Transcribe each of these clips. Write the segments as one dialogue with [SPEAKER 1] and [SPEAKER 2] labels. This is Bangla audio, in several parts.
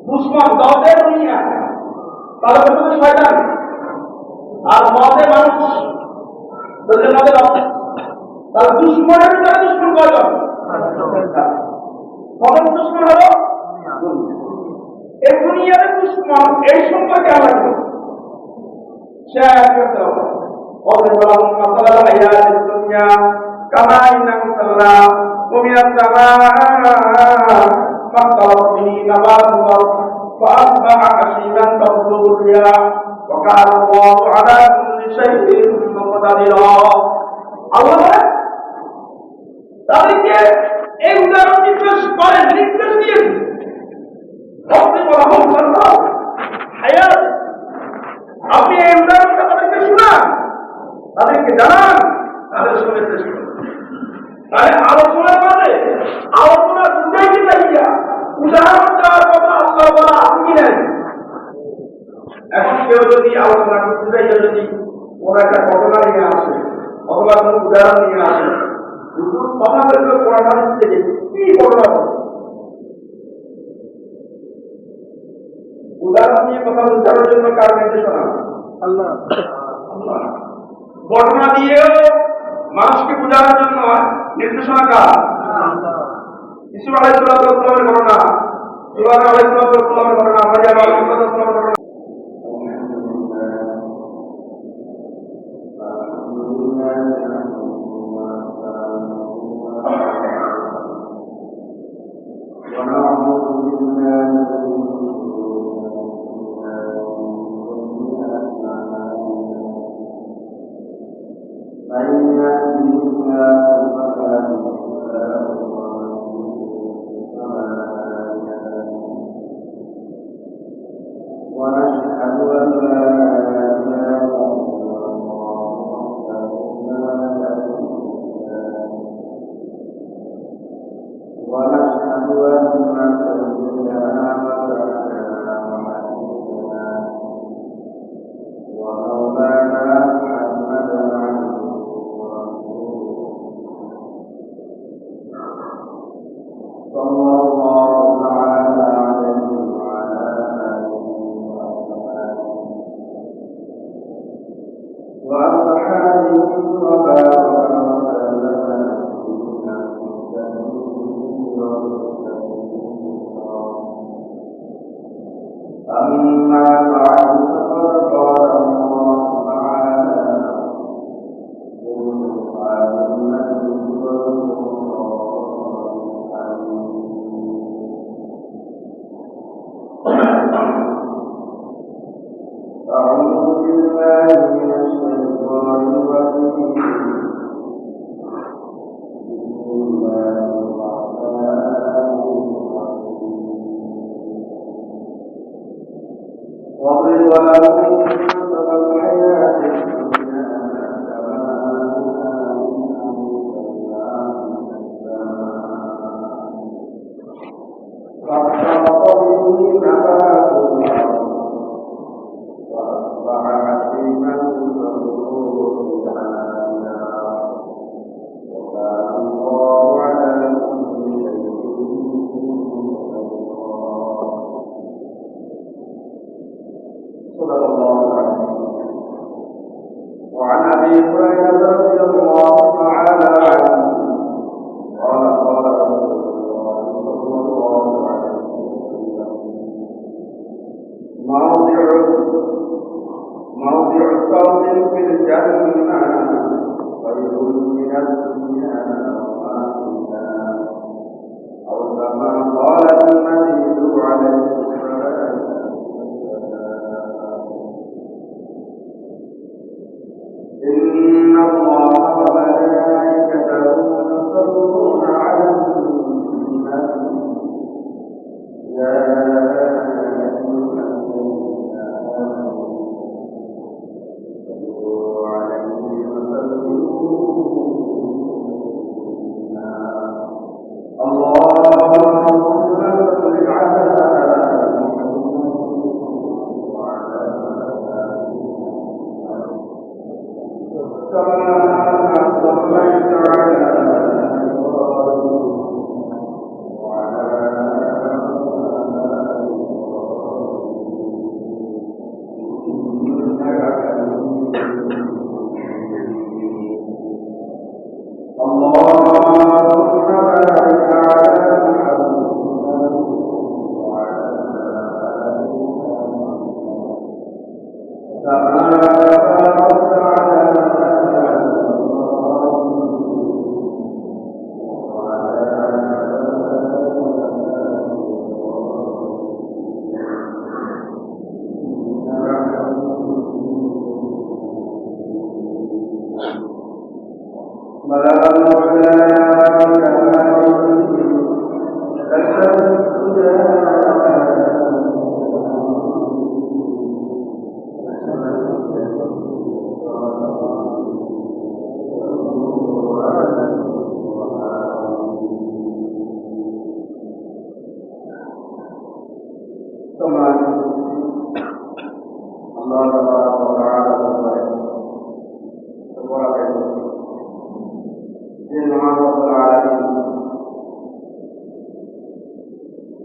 [SPEAKER 1] দুশ্মন দলে দুনিয়া, তাহলে প্রথমে শয়তান আর মদে মানুষ, বললে মদে রক্ত, তাহলে দুশ্মনের ভিতরে দুশ্মন কয়জন? প্রথম দুশ্মন হলো এই দুনিয়ার দুশ্মন। এই সম্পর্কে আমরা শেয়ার করতে হবে। অবশ্যই মাসালা হায়াত দুনিয়া কামা ইন্নাল্লাহ ومن السماء فاختلط به نبات الأرض فأصبح حشيما تذروه الرياح وكان الله على كل شيء مقتدرا। আল্লাহ তাদেরকে এই উদাহরণ নির্দেশ করেন, নির্দেশ দিয়েছেন। আপনি বলা হোক হায়াত, আপনি এই উদাহরণটা তাদেরকে শোনান, তাদেরকে জানান, তাদের সঙ্গে চেষ্টা করেন। তাহলে আলোচনার মাঝে আলোচনা বুঝাইতে চাইয়া উদাহরণ দেওয়ার কথা আল্লাহ বলা আপনি নেন। এখন কেউ যদি আলোচনাকে বুঝাইয়া যদি কোন একটা ঘটনা নিয়ে আসে অথবা কোন উদাহরণ নিয়ে আসে, কথা বলবে কোরআন থেকে কি ঘটনা হবে? উদাহরণ নিয়ে কথা বোঝানোর জন্য কার নির্দেশনা? আল্লাহ। ঘটনা দিয়েও মানুষকে বোঝানোর জন্য নির্দেশনা কার? ইসুফ আলাইহিস সালামের ঘটনা, ইব্রাহিম আলাইহিস সালামের ঘটনা, মারিয়াম আলাইহিস সালামের ঘটনা।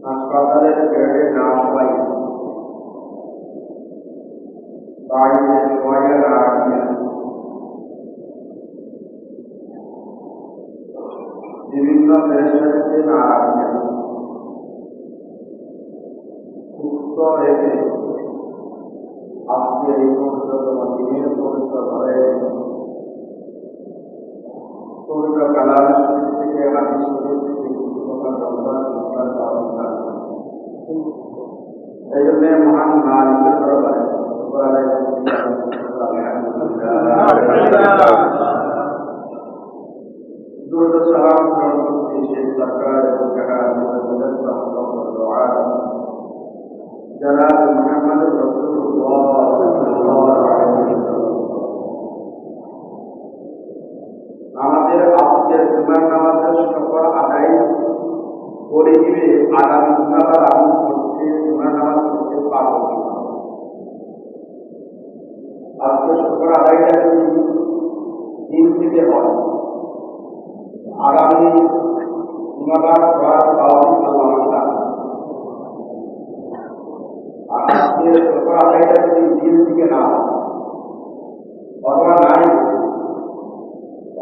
[SPEAKER 1] হাসপাতালের বেডে না সবাই বাড়িতে সবাইকে না রাখিয়া বিভিন্ন ফেরেশতাকে না রাখিয়া সুস্থ রেখে আজকে এই পবিত্র দিনের পবিত্র ঘরে পবিত্র কালাম শরীফ থেকে হাদিস শরীফ থেকে কিছু কথা বলবার এই জন্য মহান মালিকের দরবারে দুরূদ সালাম গ্রহণ করতে সেই সরকার এবং যারা মুহাম্মদ রাসূলুল্লাহ সাল্লাল্লাহু আলাইহি ওয়াসাল্লাম আমাদের আজকের জুমার নামাজের সকল আদায় করে দিবে আগামী জুমাবার আমি করতে জুমার নামাজ করতে পারবো আজকে সকল আদায়টা যদি দিন থেকে হয় আগামী জুমাবার করার তাওফিক আল্লাহ আমাকে আজকে সকল আদায়টা যদি দিন থেকে না হয় অথবা নাই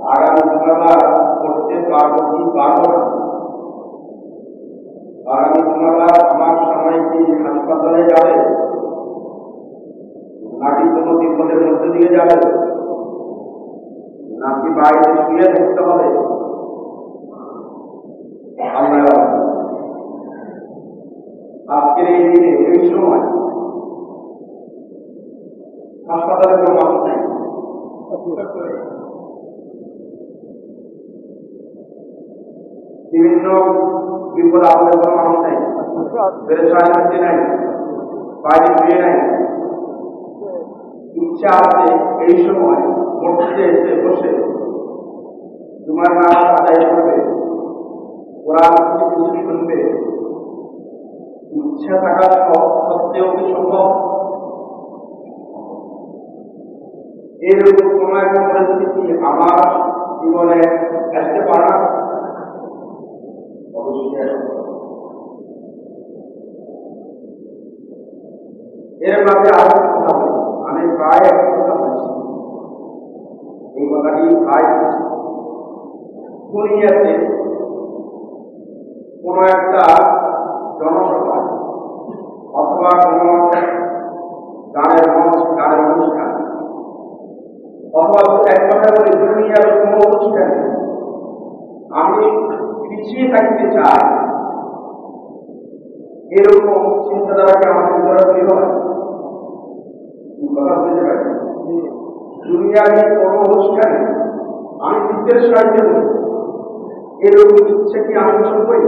[SPEAKER 1] আগামী জুমাবার করতে পারবো কি পারবো না আগামী জুমাবার আমার সময় কি হাসপাতালে যাবে নাকি কোনো বিপদের মধ্যে দিয়ে যাবে নাকি বাইরে শুয়ে থাকতে হবে আমরা আজকের এই দিনে এই সময় হাসপাতালে কোনো মানুষ নেই বিভিন্ন বিপদ আপদের কোনো মানুষ নেই পেরেশানি নাই বাইরে শুয়ে নাই ইচ্ছা আছে এই সময় মসজিদে এসে বসে তোমার নামাজ আদায় করবে কোরআন কিছু শুনবে ইচ্ছা থাকা সত্ত্বেও কি সম্ভব এরকম কোন একটা পরিস্থিতি আমার জীবনে আসতে পারে না এর মাঝে আরো কথা আমি প্রায় একটা কথা বলছি এই কথাটি প্রায় দুনিয়াতে কোন একটা জনসভা অথবা কোন গানের অনুষ্ঠান অথবা এক কথা বলি দুনিয়ার কোন অনুষ্ঠানে আমি পিছিয়ে থাকতে চাই এরকম চিন্তাধারাকে আমাদের ভিতরে তৈরি হয় কথা বুঝতে পারি দুনিয়াবি কোন অনুষ্ঠানে আমি বিদ্যের সাহায্যে বলি এরকম ইচ্ছে কি আমি পোষণ করি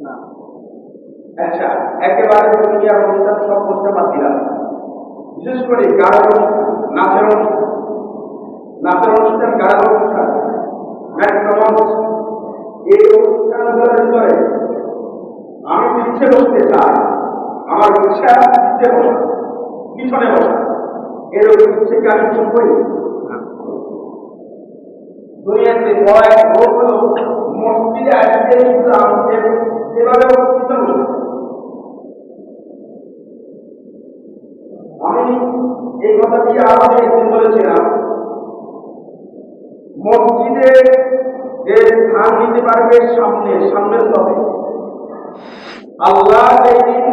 [SPEAKER 1] না আচ্ছা একেবারে দুনিয়ার অনুষ্ঠান সব অনুষ্ঠান বাদ দিলাম বিশেষ করে গানের অনুষ্ঠান নাচের অনুষ্ঠান গানের অনুষ্ঠান এই অনুষ্ঠানগুলোর ভিতরে আমি ইচ্ছে বসতে চাই আমার ইচ্ছা ইচ্ছে বসা পিছনে বসা এরকম ইচ্ছেকে আমি পোষণ করি দুনিয়াতে বড় এক রোগ হল মসজিদে আসতে ইসলাম যেভাবে উপস্থিত আমি এই কথাটি আগে একদিন বলেছিলাম মসজিদে যে স্থান নিতে পারবে সামনের সবে আল্লাহ যেদিন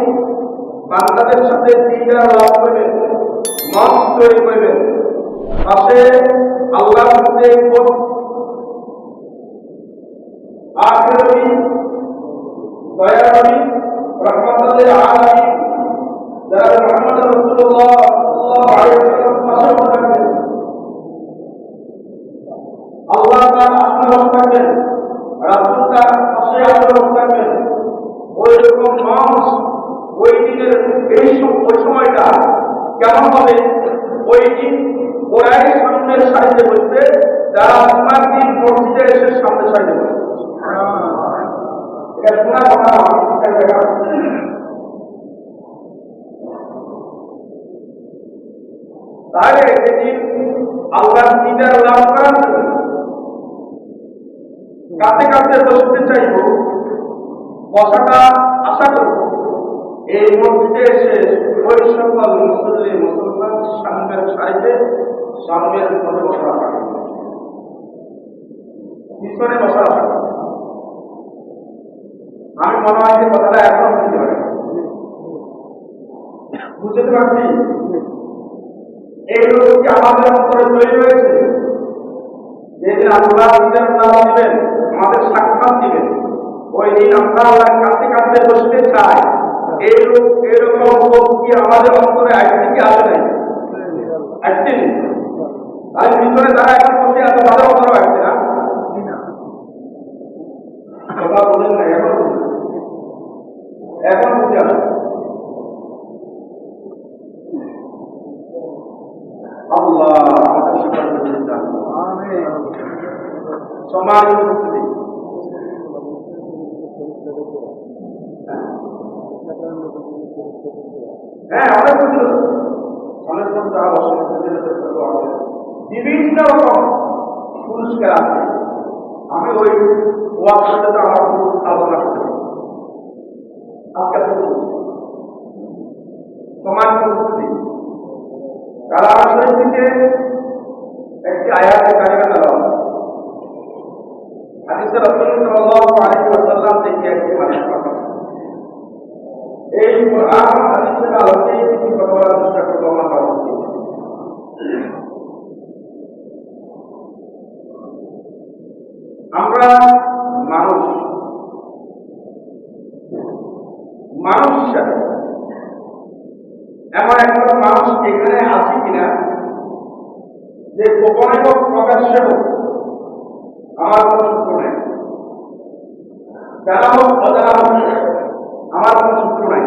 [SPEAKER 1] বান্দাদের সাথে দিদার লাভ করবেন মঞ্চ তৈরি করবেন পাশে আল্লাহর সাথে আখির নবী দয়ার নবী রাহমাতুল আলামিন যারা মুহাম্মদ রাসূলুল্লাহ সাল্লাল্লাহু আলাইহি ওয়াসাল্লাম পাশে থাকবেন আল্লাহ তাআলা আসমান থাকবেন রাসূল তার পাশে আসমান থাকবেন ওই রকম মঞ্চ ওই দিনের ওই সময়টা কেমন হবে ওই দিন ওরাই সামনের সাইডে বসবে যারা তোমার দিন মসজিদে এসে সামনের সাইডে বসবে এটা শোনা কথা তাহলে সেদিন আল্লাহ দিদার লাভ করার জন্য কাছে কাছে বসতে চাইব, বসাটা আশা করব এই মসজিদে এসে ওই সকল মুসলমান সামনের সারিতে সামনের মধ্যে বসা আশা করব, পিছনে বসা আশা করব। আমি মনে হয় যে কথাটা এখন বুঝতে পারি, বুঝতে পারছি এই লোক কি আমাদের অন্তরে তৈরি হয়েছে। যেদিন আল্লাহ নিজের নাম দিবেন, আমাদের সাক্ষাৎ দিবেন, ওই দিন আমরা আল্লাহর কাছে কাছে বসতে চাই, এই লোক এরকম লোক কি আমাদের অন্তরে আসছে কি আসে নাই? আসছে। তাই ভিতরে যারা এখন বসে আছে তাদের অন্তরে আসছে না, কথা বলেন না, এখন বুঝে আসে। আল্লাহ আমাদের সবার সমাজ হ্যাঁ অনেক বিভিন্ন রকম পুরস্কার আছে। আমি ওই ওয়াজ সাথে আমার আলোচনা করতে আজকে সমাজ পরিস্থিতি কালাম শরীফ থেকে একটি আয়াতে কারিমা দেওয়া হাদিসে রাসূল সাল্লাল্লাহু আলাইহি ওয়াসাল্লাম থেকে একটি হাদিস পাওয়া। এই কোরআন হাদিসের আলোকে কিছু কথা বলার চেষ্টা করব আমরা। আমরা মানুষ হিসাবে এমন একজন মানুষ এখানে আছে কিনা যে গোপনে হোক প্রকাশ্যে হোক আমার কোনো শত্রু নাই, যারা হোক অজানা হোক আমার কোনো শত্রু নাই,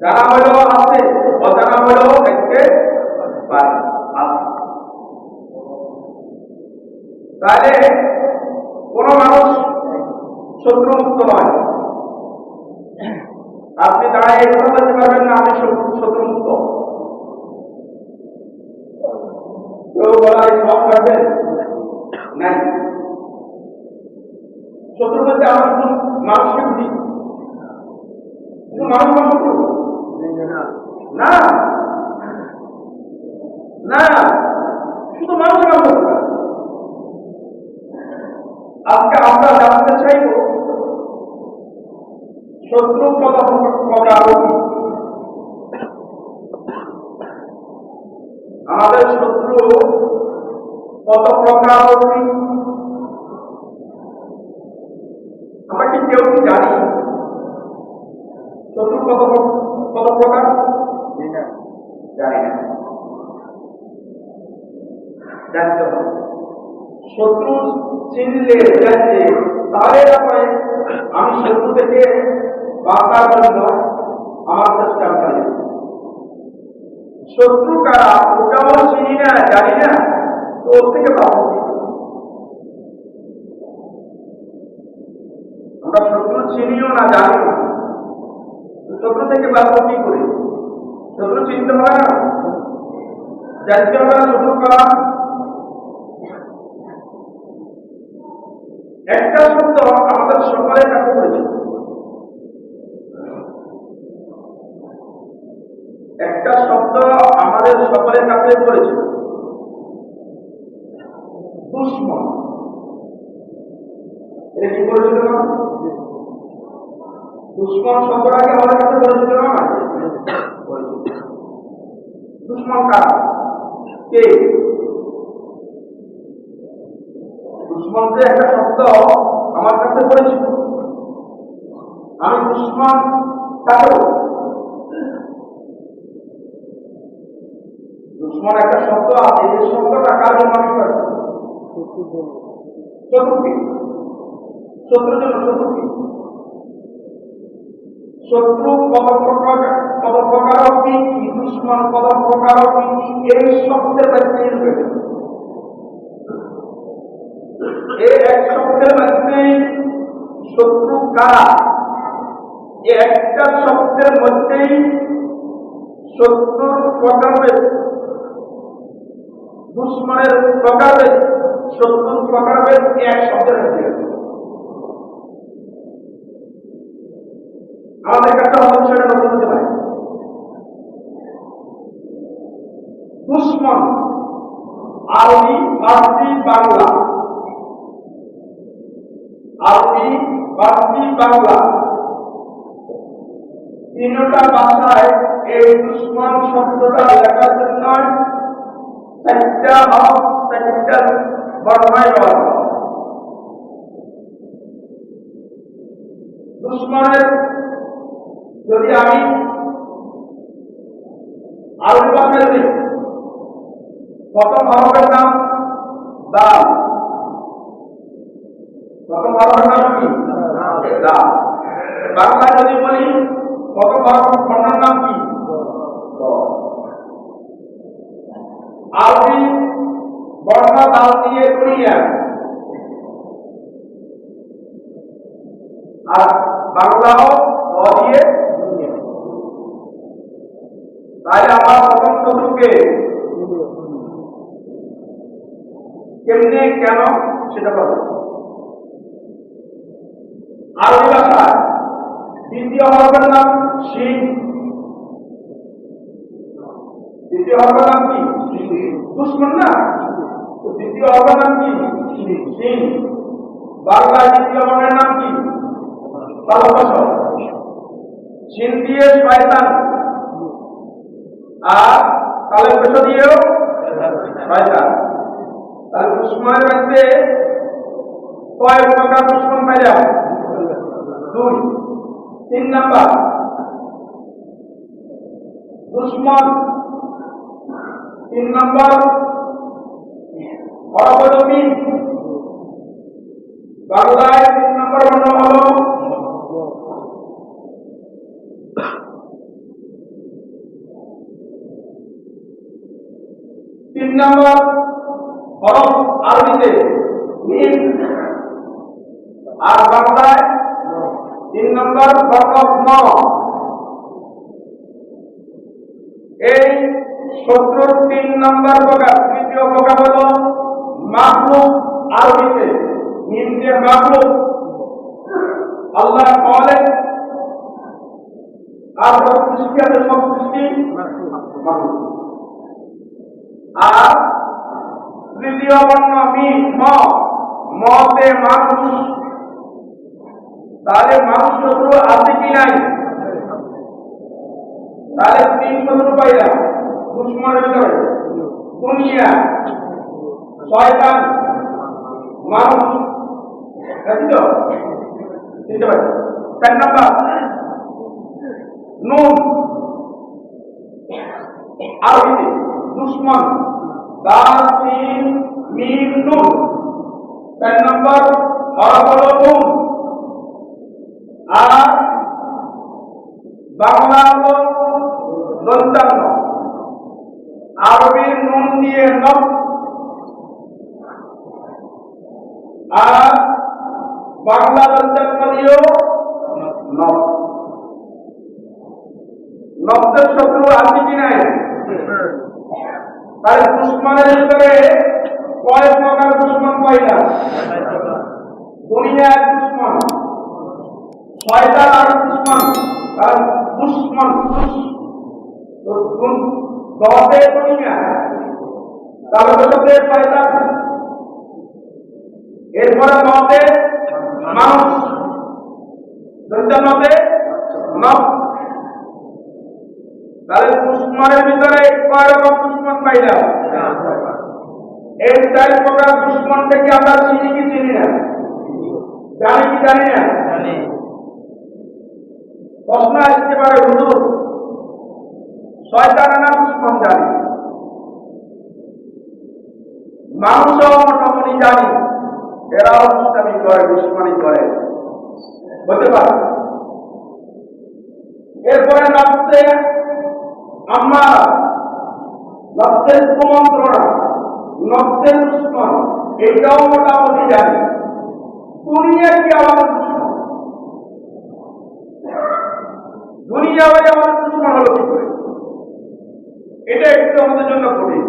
[SPEAKER 1] যারা হলেও আছে অজানা হলেও দেখতে পারে আছে। তাহলে কোন মানুষ শত্রুমুক্ত নয়। আপনি দাঁড়ায় এই কথা বলতে পারবেন না আমি শত্রুমুক্ত। কেউ বলার সব পারবেন নাই। শত্রু বলতে আমার শুধু মানুষকে বুঝি, শুধু মানুষ শত্রু না, না শুধু মানুষের শত্রু। আজকে আমরা জানতে চাইব শত্রু কত প্রকার। আমাদের শত্রু কত প্রকার, আমরা কি কেউ কি জানি শত্রু কত প্রকার? জানি না, জানতে হবে। শত্রু চিনলে জানলে তাহলে আমি শত্রু থেকে বাঁচার জন্য আমার চেষ্টা চালাই। শত্রু কারা ওটাও চিনি না, জানি না, তো ওর থেকে বাঁচব। আমরা শত্রু চিনিও না, জানি না, শত্রু থেকে বাঁচব কি করে? শত্রু চিনতে হবে না, জানতে হবে না শত্রু কারা। একটা শব্দ আমাদের সকলের কাছে পরিচিত, একটা শব্দ আমাদের সকলের কাছে পরিচিত, দুশ্মন। এটা কি পরিচিত না? দুশ্মন শব্দটাকে আমাদের কাছে পরিচিত না? দুশ্মন কারা? কে? দুশ্মন যে একটা শব্দ আমার কাছে পরিচিত, আমি দুশ্মন কাকে? দুশ্মন একটা শব্দ আছে, এই শব্দটা কার জন্য আমি পাচ্ছি? শত্রুকে। শত্রুর জন্য শত্রুকে। শত্রু কত প্রকার কি, দুশ্মন কত প্রকার কি, এই শব্দের মধ্যে এই এক শব্দের মধ্যে শত্রু কারা, এই একটা শব্দের মধ্যেই 70 প্রকারভেদ, দুশ্মনের প্রকারভেদ 70 প্রকারভেদ এক শব্দের মধ্যে আছে। আমাদের কাছে হয়তো সেটা নতুন হতে পারে। দুশ্মন আরবি, ফার্সি, বাংলা। আরবি, ফার্সি, বাংলা তিনটা ভাষায় এই দুশ্মন শব্দটা লেখার জন্য চারটা বর্ণায় দেওয়া হয়। দুশ্মনের যদি আমি আরবি ভাষায় দিই, প্রথম হরফের নাম দাল। প্রথম হরফের নাম কি? দাল। বাংলা যদি বলি প্রথম বর্ণের নাম কি? আরবি বর্ণ দাল দিয়ে দুনিয়া, আর বাংলাও ব দিয়ে দুনিয়া। তাই আমার প্রথম শত্রুকে কেমনে কেন সেটা বলবো। আরবি ভাষায় দ্বিতীয় হরফের নাম শিন। দ্বিতীয় হরফের নাম কি? দুশ্মন না, দ্বিতীয় হরফের নাম কি? শিন। বাংলায় দ্বিতীয় বর্ণের নাম কি? ভালোবাসা। শিন দিয়ে শয়তান, আর কালের পেশা দিয়েও শয়তান। তাহলে দুশ্মনের মধ্যে কয় প্রকার দুশ্মন পাইলাম? 2। 3 নাম্বার দুশ্মন, 3 নাম্বার হরফি। বাংলায় 3 নাম্বার বর্ণ হলো 3 নাম্বার হরফ আরবিতে মিম, আর বাংলায় 3 নাম্বার হরফ ম। এই শত্রুর 3 নাম্বার প্রকার। তৃতীয় প্রকার হলো মাখলুক। আরবিতে মিম দিয়ে মাখলুক। আল্লাহ বলেন আর সৃষ্টি আছে, সব সৃষ্টি মাখলুক। আর তৃতীয় বর্ণ মিম, মতে মানুষ। তাহলে মানুষ শত্রু আছে কি নাই? তাহলে 3 শত্রু পাইলাম দুশ্মনের ভিতরে: দুনিয়া, শয়তান, মানুষ। বুঝছো? 4 নাম্বার নুন। আরবিতে দুশ্মন দাল, সিন, মিম, নুন। 4 নাম্বার হরফ হলো নুন। আর বাংলা হলো দন্তান্ন। আরবির নুন দিয়ে নব, আর বাংলা দন্তান্ন দিয়েও নব। নব্দের শত্রু আছে কি নাই? তাহলে দুশ্মনের ভিতরে কয় প্রকার দুশ্মন পাইলাম? দুনিয়া এক দুশ্মন, শয়তান আর দুশ্মন। তাহলে দুশ্মন দতে দুনিয়া, তাহলে শয়তান, এরপরে মতে মানুষ, দন্তান্নতে নব। তাহলে দুশ্মনের ভিতরে কয় রকম দুশ্মন পাইলাম? এই 4 প্রকার দুশ্মন থেকে আমরা চিনি কি চিনি না? জানি কি জানি না? প্রশ্ন আসতে পারে, হুজুর শয়তান না দুশ্মন জানি, মানুষও মোটামুটি জানি, এরাও দুষ্টামি করে, দুশ্মনী করে, হতে পারে। এরপরে নফসে আম্মারা, নফসের কুমন্ত্রণা, নফসের দুশ্মন, এটাও মোটামুটি জানি। দুনিয়া কি আমাদের দুশ্মন? দুনিয়া হয়ে আমাদের দুশ্মন হলো কি করে? আমাদের জন্য কঠিন।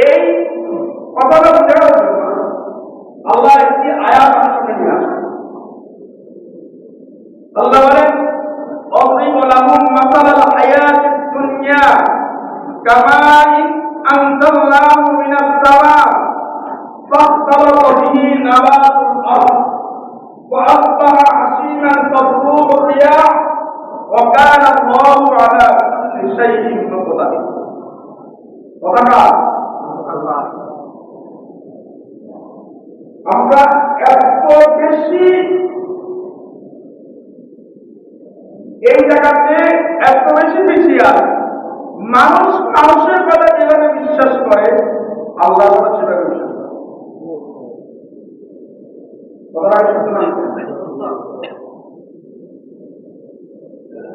[SPEAKER 1] এই কথাটা বোঝানোর জন্য আল্লাহ একটি আয়াত আমার সামনে নিয়ে আসে। আল্লাহ বলেন, অদ্রিব লাহুম মাসালাল হায়াতিদ দুনিয়া কামাইন আনজালনাহু মিনাস সামা ফাখতালাতা বিহি নাবাতুল আরদ ওয়া আসবাহা হাসিমান তাদরুহু রিয়াহ ওয়া কানা আল্লাহু আলা কুল্লি শাইইন মুকতাদির। কথাটা আমরা এত বেশি এই জায়গাতে এত বেশি পিছিয়ে আছে, মানুষ মানুষের কথা যেভাবে বিশ্বাস করে আল্লাহর কথা সেভাবে বিশ্বাস করে।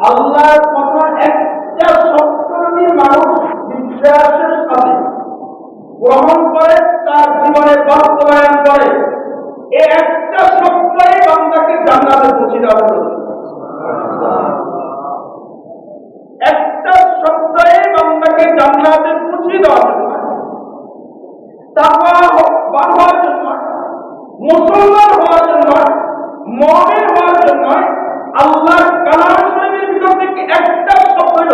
[SPEAKER 1] আল্লাহর কথা একটা শব্দ যদি মানুষ বিশ্বাসের সাথে গ্রহণ করে, তার জীবনে বাস্তবায়ন করে, এই একটা শব্দই বান্দাকে জান্নাতে পৌঁছে দেওয়ার কথা। একটা শব্দই বান্দাকে জান্নাতে পৌঁছে দেওয়ার জন্য, তাকওয়াবান হওয়ার জন্য, মুসলমান হওয়ার জন্য, মুমিন হওয়ার জন্য আল্লাহর কালাম শরীফের ভিতর থেকে একটা শব্দ হল,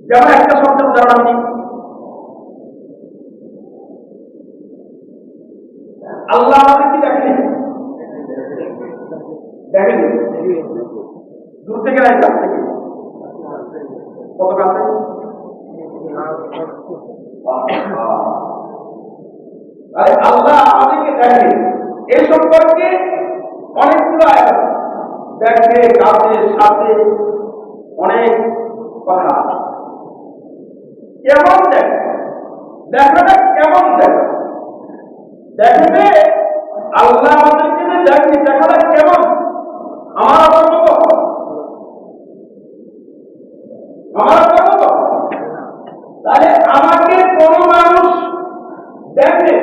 [SPEAKER 1] যেমন একটা শব্দের উদাহরণ দিই। আল্লাহ আমাদের কি দেখেনি? দেখেনি। দূর থেকে নাই, কাছ থেকে। কত কাছে? আল্লাহ আমাদেরকে দেখে, এই সম্পর্কে অনেকগুলো আয়াত দেখে, কাছে, সাথে অনেক কথা। কেমন দেখে? দেখাটা কেমন দেখে? দেখবে আল্লাহ আমাদেরকে যে দেখে, দেখাটা কেমন? আমার আপনার মতো? আমার আপনার মতো? তাহলে আমাকে কোন মানুষ দেখে,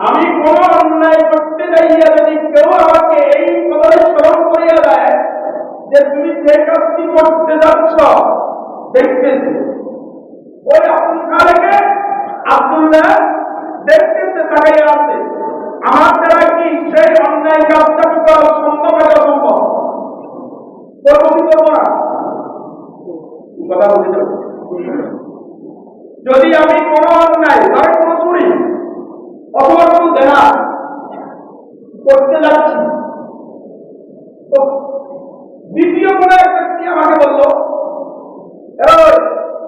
[SPEAKER 1] আমি কোন অন্যায় করতে যাইয়া যদি কেউ আমাকে এই কথাটা স্মরণ করিয়া দেয় যে তুমি যে কাজটি করতে যাচ্ছ দেখতেছে, ওই আব্দুল খালেকে আব্দুল্লাহ দেখতেছে, তাকাইয়া আছে, আমার দ্বারা কি সেই অন্যায় কাজটা করা সম্ভব হয়? অসম্ভব। করবো কি করবো না? কথা বুঝতে পারছি। যদি আমি কোনো অন্যায়, ধরে কোনো চুরি অথবা কোনো দেনা করতে যাচ্ছি, তো দ্বিতীয় কোনো এক ব্যক্তি আমাকে বলল,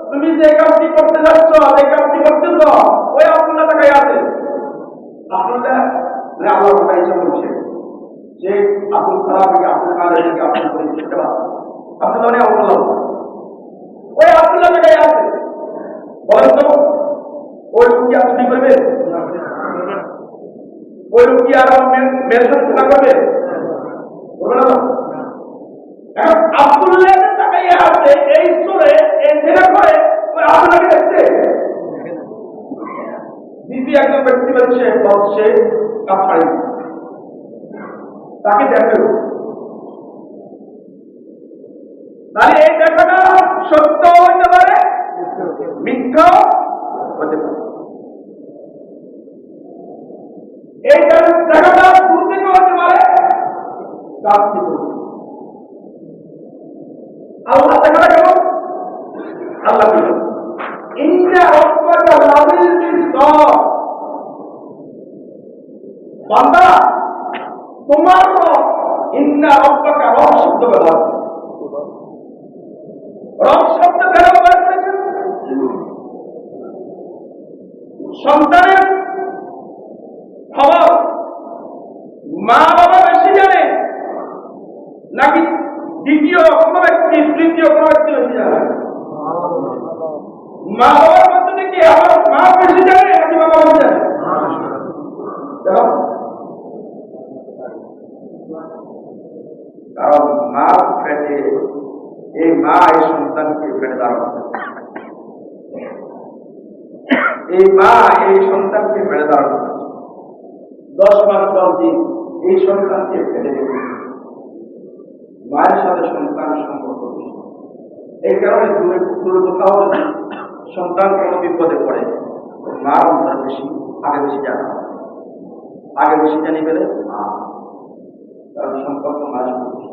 [SPEAKER 1] তুমি যে কাজটি করতে যাচ্ছ, যে কাজটি করতেছ, ওই আব্দুল্লাহ তাকাই আছে। আব্দুল্লাহ আল্লাহ কথা হিসাব বলছে যে আব্দুল কালাম থেকে আব্দুল কালাম থেকে আব্দুল করে বুঝতে পারছে, আব্দুল্লাহ আব্দুল্লাহ ওই আব্দুল্লাহ তাকাই আছে। বলেন তো, ওই লোক কি আর চুরি করবে? ওই লোক কি আর মেনশন খেলা করবে? বলবে না। এখন আব্দুল্লাহ তাকাইয়া আছে, এই চোরে এই জেলা করে ওই আব্দুল্লাহকে দেখছে। দ্বিতীয় একজন ব্যক্তি বলছে সে কাজ ছাড়ি, তাকে দেখবে। তাহলে এই দেখাটা সত্য হতে পারে, মিথ্যা হতে পারে। এই দেখাটা দূর থেকে হতে পারে, কাছ থেকে। আল্লাহ দেখাটা কেমন? আল্লাহ ইন্না রাব্বাকা লাবিল মিরসাদ। বান্দা, তোমার রব, ইন্না রাব্বাকা, রব শব্দ ব্যবহার, রব শব্দ কেন ব্যবহার করেছেন? সন্তানের খবর মা বাবা বেশি জানে নাকি দ্বিতীয় কোনো ব্যক্তি, তৃতীয় কোনো ব্যক্তি বেশি জানে? মা বাবার মধ্যে থেকে আমার মা বেশি জানে নাকি বাবা বেশি জানে? কারণ মা পেটে, এই মা এই সন্তানকে পেটে ধারণ করে, এই মা এই সন্তানকে পেটে ধারণ করে 10 মাস 10 দিন এই সন্তানকে পেটে রেখেছে। মায়ের সাথে সন্তানের সম্পর্ক বেশি। এই কারণে দূরে দূরে কোথাও যদি সন্তান কোনো বিপদে পড়ে, মার অন্তর বেশি আগে বেশি জানা, আগে বেশি জানি পেলে মা, কারণ সম্পর্ক মায়ের সাথে বেশি।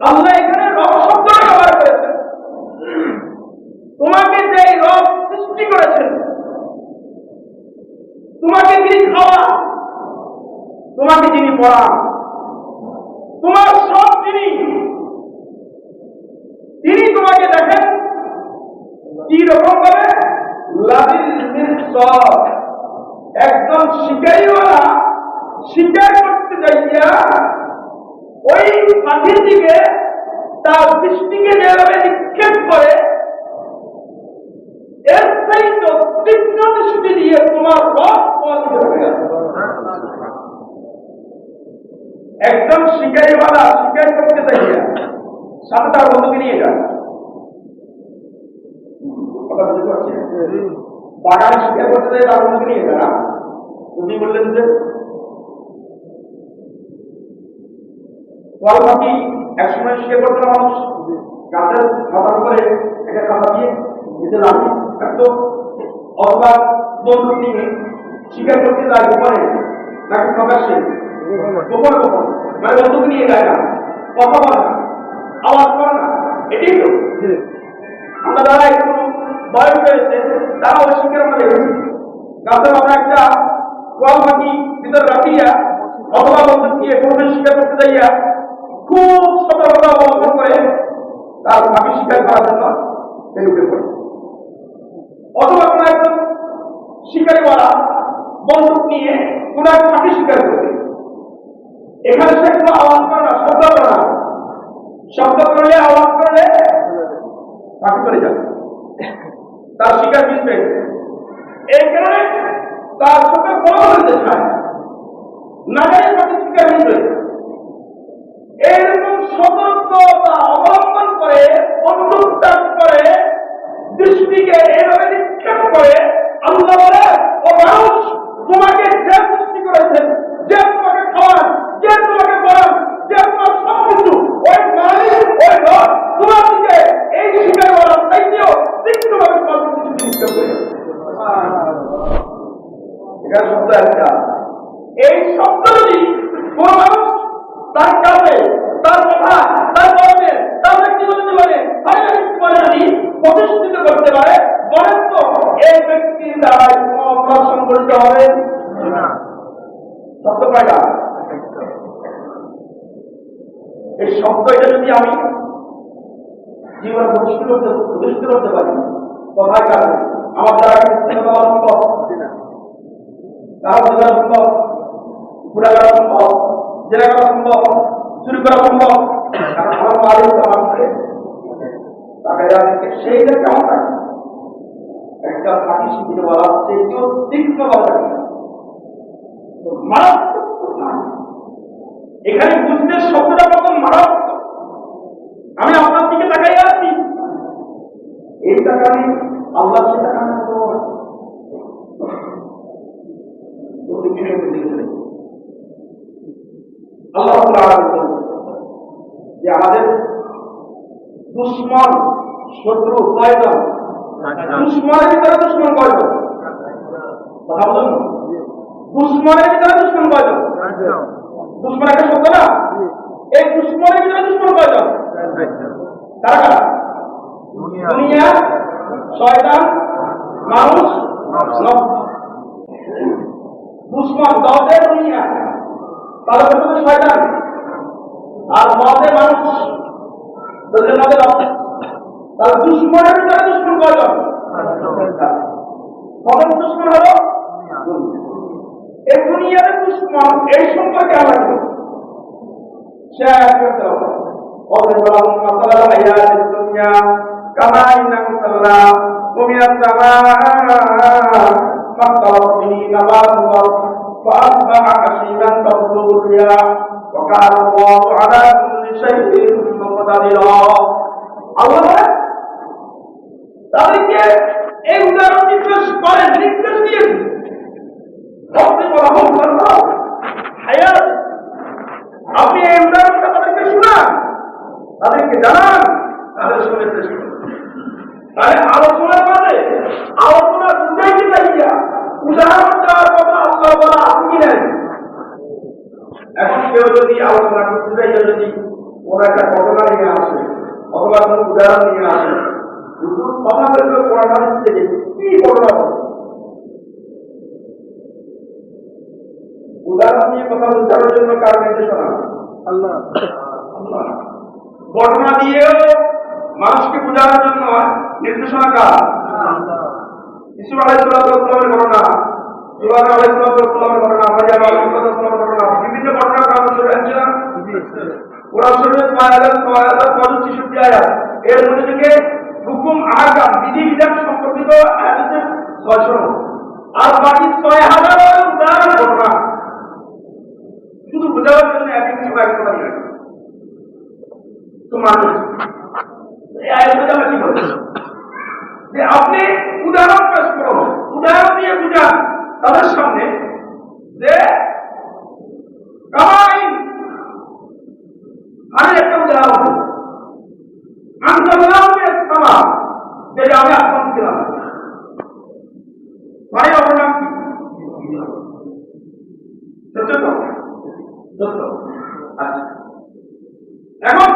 [SPEAKER 1] আল্লাহ এখানে রব শব্দ ব্যবহার করেছেন। তোমাকে যে রব সৃষ্টি করেছেন, তোমাকে যিনি খাওয়ান, তোমাকে যিনি পড়ান, তোমার সব যিনি, তিনি তোমাকে দেখেন কি রকম ভাবে। একজন শিকারীওয়ালা শিকার করতে যাইয়া ওই পাখির দিকে তার দৃষ্টিকে যেভাবে নিক্ষেপ করে, এর চাইতে তীক্ষ্ণ দৃষ্টি দিয়ে তোমার রব তোমাকে ধরে গেছে। একজন শিকারীওয়ালা শিকার করতে যাইয়া সাথে তার বন্ধুকে নিয়ে যান, বাগানে শিকার করতে যাই তার বন্ধুকে নিয়ে যান। উনি বললেন যে ফল পাখি একসময় শিকার করতে মানুষ গাছের মাথার উপরে একটা কাঁথা দিয়ে নিতে লাঠি থাকতো, অথবা বন্দুক নিয়ে শিকার করতে যায় গোপনে নাকি প্রকাশ্যে, গোপন গোপন, মানে বন্দুক নিয়ে যায় না, কথা বলে না, আওয়াজ করে না। এটাই তো আমরা যারা একটু বয়স হয়েছে তারা ওই শিকার আমরা দেখেছি। গাছের মাথায় একটা ফল পাখি ভিতরে রাখিয়া অথবা বন্দুক দিয়ে কোনো শিকার করতে যাইয়া খুব সতর্কতা অবলম্বন করে তার পাখি শিকার করার জন্য বেরুকে পড়ে। অথবা কোন একজন শিকারীওয়ালা বন্দুক নিয়ে কোন এক পাখি শিকার করবে, এখানে সে কোনো আওয়াজ করে না, শব্দ করে না, শব্দ করলে আওয়াজ করলে পাখি চলে যাবে, তার শিকার মিশবে। এই কারণে তার সাথে কথা বলতে চায় না, জানি পাখি শিকার মিশবে। এইরকম সতর্কতা অবলম্বন করে বন্দুক তাক করে দৃষ্টিকে এভাবে নিক্ষেপ করে আল্লাহ বলে, ও মানুষ, তোমাকে যে সৃষ্টি করেছেন, যে তোমাকে খাওয়ান, যে তোমাকে পড়ান, যে তোমার সবকিছু, ওই মালিক, ওই রব তোমার দিকে এই শিকার করার চাইতেও তীক্ষ্ণভাবে তোমার দৃষ্টি নিক্ষেপ করে। এখানে শব্দ একটা, এই শব্দ যদি কোন মানুষ তার কাছে, তার কথা, তার কর্মে, তার ব্যক্তিগত জীবনে প্রতিষ্ঠিত করতে পারে, বলেন তো এই ব্যক্তির দ্বারা কোন অপরাধ সংঘটিত হবে না। শব্দ কয়টা? এই শব্দ এটা যদি আমি জীবনে প্রতিষ্ঠিত করতে পারি, কথায় কাজে আমার দ্বারা সম্ভব, কারো বোঝা সম্ভব, ঘুরা করা সম্ভব, জেলা করা সম্ভব, চুরি করা সম্ভব, কারণ আমার মালিক আমাকে সেইটা কেমন থাকে। একটা ফাঁকি শিখিয়ে বলা হচ্ছে কেউ তীক্ষ্ণ কথা মারাত্মক। এখানে বুঝতে শব্দটা কত মারাত্মক। আমি আপনার দিকে তাকাই আছি, এই টাকা নেই, আল্লাহ সে টাকা না আল্লাহ যে আমাদের দুশ্মন শত্রু কয়জন, দুশ্মনের ভিতরে দুশ্মন কয়জন, কথা বলুন, দুশ্মনের ভিতরে দুশ্মন কয়জন, দুশ্মন একটা শব্দ না, এই দুশ্মনের ভিতরে দুশ্মন কয়জন, তারা কারা? দুনিয়া, শয়তান, মানুষ, দুশ্মন দলে দুনিয়া, তাদের সাথে শয়তান, আর মদে মানুষ, মদে তার দুশ্মনের ভিতরে দুশ্মন কয়জন? কখন দুশ্মন হলো? এই দুনিয়ার দুশ্মন এই সম্পর্কে আমরা শেয়ার করতে হবে। فأصبح حسيما تبلغ الرياح وكان الله على كل شيء مقتدرا। আল্লাহ তাদেরকে এই উদাহরণ নির্দেশ করেন, নির্দেশ দিয়েছেন। আপনি এই উদাহরণটা তাদেরকে শোনান। কেউ যদি আলোচনা করতে চাই, যদি কোন একটা ঘটনা নিয়ে আসে অথবা কোন উদাহরণ নিয়ে আসে, কথা বলবে কোরআন থেকে কি ঘটনা হবে, উদাহরণ নিয়ে কথা বোঝানোর জন্য কার নির্দেশনা? আল্লাহ। ঘটনা দিয়েও মানুষকে বোঝানোর জন্য নির্দেশনা কার? ইসুফ আলাইহিস সালামের ঘটনা, ইব্রাহিম আলাইহিস সালামের ঘটনা, মারিয়াম আলাইহিস সালামের ঘটনা, বিভিন্ন ঘটনা কারণ শুনেছেন না? কোরআন শরীফে ৬৬৬ আয়াত, এর মধ্যে থেকে হুকুম আহকাম বিধিবিধান সম্পর্কিত আয়াত আছে ৬০০, আর বাকি ৬০০০ উদাহরণ ঘটনা শুধু বোঝাবার জন্য এক এক সময় একটা পারি তো মানুষ এই আয়াতটা আমরা কি বলছি যে আপনি উদাহরণ পেশ করুন, উদাহরণ দিয়ে বুঝান তাদের সামনে যে কামাইন। আমি একটা উদাহরণ যেটা আমি আসমান দিলাম, ভাই আমার নাম কি? সত্য তো? সত্য। আচ্ছা, এখন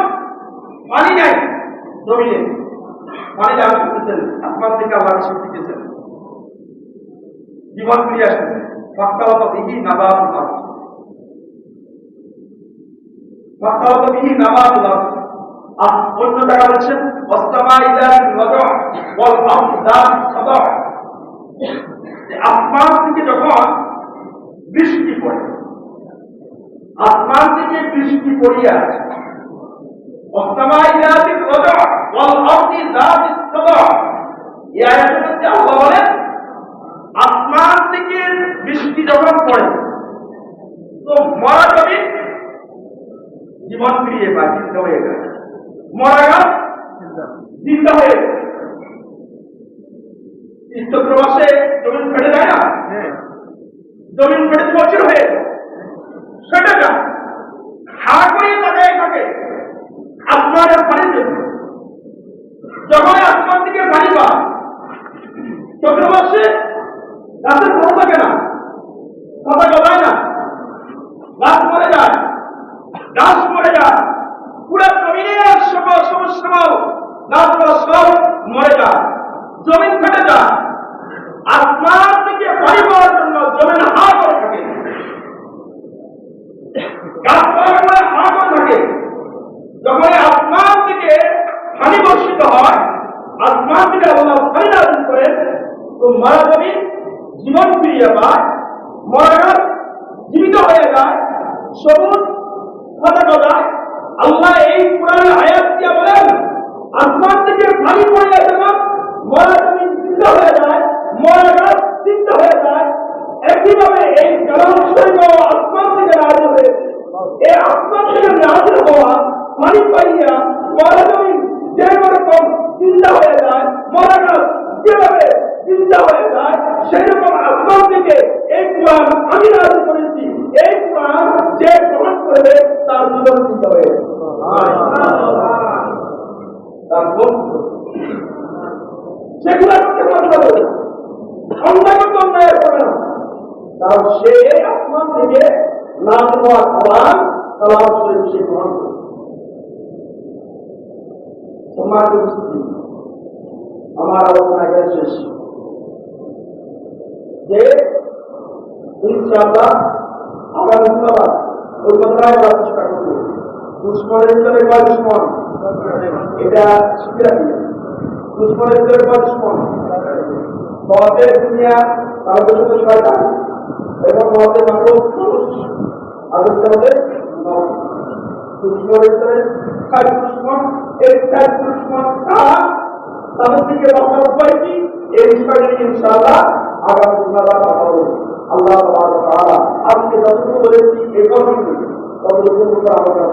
[SPEAKER 1] পানি নাই জমিনে, পানি দান করতেছেন, আসমান থেকে আল্লাহ শক্তি দিতেছেন, জীবন ফিরে আসতেছে। ফাক্তাওয়াত বিহি নাবাতুল আরদ, ফাক্তাওয়াত বিহি নাবাতুল আরদ। অন্য টাকা বলছেন ওয়াসসামাই যাতির রাজা ওয়াল আরদি যাতিস সাদা, আসমান থেকে যখন বৃষ্টি পড়ে, আসমান থেকে বৃষ্টি পড়িয়া ওয়াসসামাই যাতির রাজা ওয়াল আরদি যাতিস সাদা, এই আয়াতের মধ্যে আল্লাহ বলেন আসমান থেকে বৃষ্টি যখন পড়ে তো মরা জমি জীবন ফিরিয়ে পায়, চিন্তা হয়ে যায়, মরা গাছ জিন্দা হয়ে স্থিতপ্রবাসে জমিন ফেটে যায় না, জমিন ফেটে বছর হয়ে ফেটে যায়, হা করে তাদের থাকে আসমানের পানির জন্য। যখন আসমান থেকে পানি পায় চক্রবাসে গাছের ফল থাকে না, কথা গলায় না, গাছ মরে যায়, গাছ মরে যায়, পুরো জমিনের সকল সমস্যা গাছপালা সব মরে যায়, জমিন ফেটে যায়। আসমান থেকে পানি পাওয়ার জন্য জমিন হা করে থাকে, গাছপালা হা করে থাকে। যখন আসমান থেকে পানি বর্ষিত হয়, আসমান থেকে আল্লাহ পানি নাযিল করে, তো মরা জমি জীবন ফিরিয়ে পায়, মরা গাছ জীবিত হয়ে যায়, সবুজ কথা গজায়। আল্লাহ এই কোরআনের আয়াত দিয়ে বলেন আসমান থেকে পানি পড়ে যখন মরা জমি জিন্দা হয়ে যায়, মরা গাছ জিন্দা হয়ে যায়, একইভাবে এই কালাম শরীফ আসমান থেকে নাযিল হয়েছে। এই আসমান থেকে নাযিল হওয়া পানি পাইয়া মরা জমি যেরকম জিন্দা হয়ে যায়, মরা গাছ যেভাবে জিন্দা হয়ে যায়, সেরকম আসমান থেকে এই কোরআন আমি নাযিল করেছি। এই কোরআন যে গ্রহণ করবে তার জীবন জিন্দা হয়ে যাবে। সেগুলো অন্যায় করবে না, কারণ সে আসমান থেকে নাযিল হওয়া কোরআন কালাম শরীফ সে গ্রহণ করবে। সম্মানিত উপস্থিতি, আমার আলোচনা এখানে শেষ। যে ইনশাআল্লাহ আগামী শুক্রবার ওই কথাটাই বলার চেষ্টা করবো। দুশ্মনের ভিতরে কয় দুশ্মন? এটা শিখে রাখি। দুশ্মনের ভিতরে কয় দুশ্মন? মতের দুনিয়া, তার পেছনে শয়তান এবং মতের মানুষ আর হচ্ছে দুশ্মনের ভিতরে চার দুশ্মন। এই চার দুশ্মন তাদের থেকে বাঁচার উপায় কি, এই বিষয়টি ইনশাআল্লাহ আগামী শুক্রবার কথা বলবো। আল্লাহ তাআলা আজকে যতটুকু বলেছি এই কথাগুলো ততটুকু আমাদের